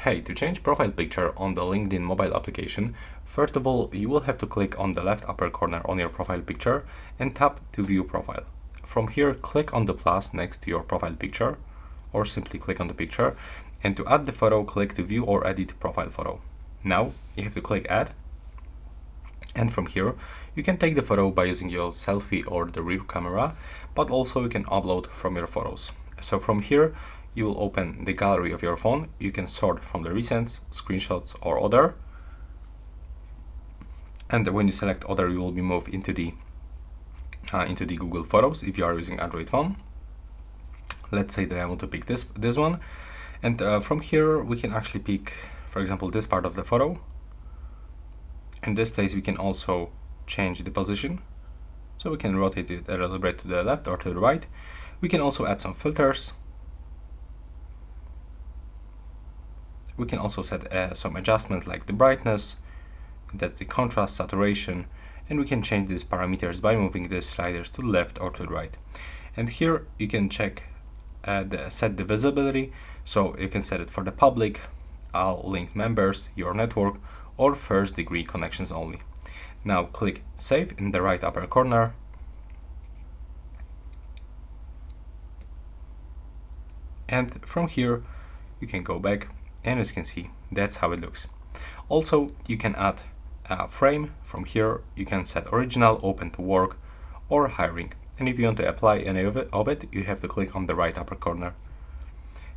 Hey, to change profile picture on the LinkedIn mobile application, first of all, you will have to click on the left upper corner on your profile picture and tap to view profile. From here, click on the plus next to your profile picture, or simply click on the picture, and to add the photo, click to view or edit profile photo. Now, you have to click add, and from here, you can take the photo by using your selfie or the rear camera, but also you can upload from your photos. So from here, you will open the gallery of your phone. You can sort from the recents, screenshots, or other. And when you select other, you will be moved into the Google Photos if you are using Android phone. Let's say that I want to pick this one, and from here we can actually pick, for example, this part of the photo. In this place, we can also change the position, so we can rotate it a little bit to the left or to the right. We can also add some filters. We can also set some adjustments like the brightness, that's the contrast, saturation, and we can change these parameters by moving these sliders to the left or to the right. And here you can check set the visibility, so you can set it for the public, all linked members, your network, or first degree connections only. Now click Save in the right upper corner. And from here you can go back, and as you can see, that's how it looks. Also, you can add a frame. From here you can set original, open to work, or hiring. And if you want to apply any of it, you have to click on the right upper corner.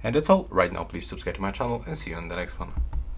And that's all. Right now, please subscribe to my channel and see you in the next one.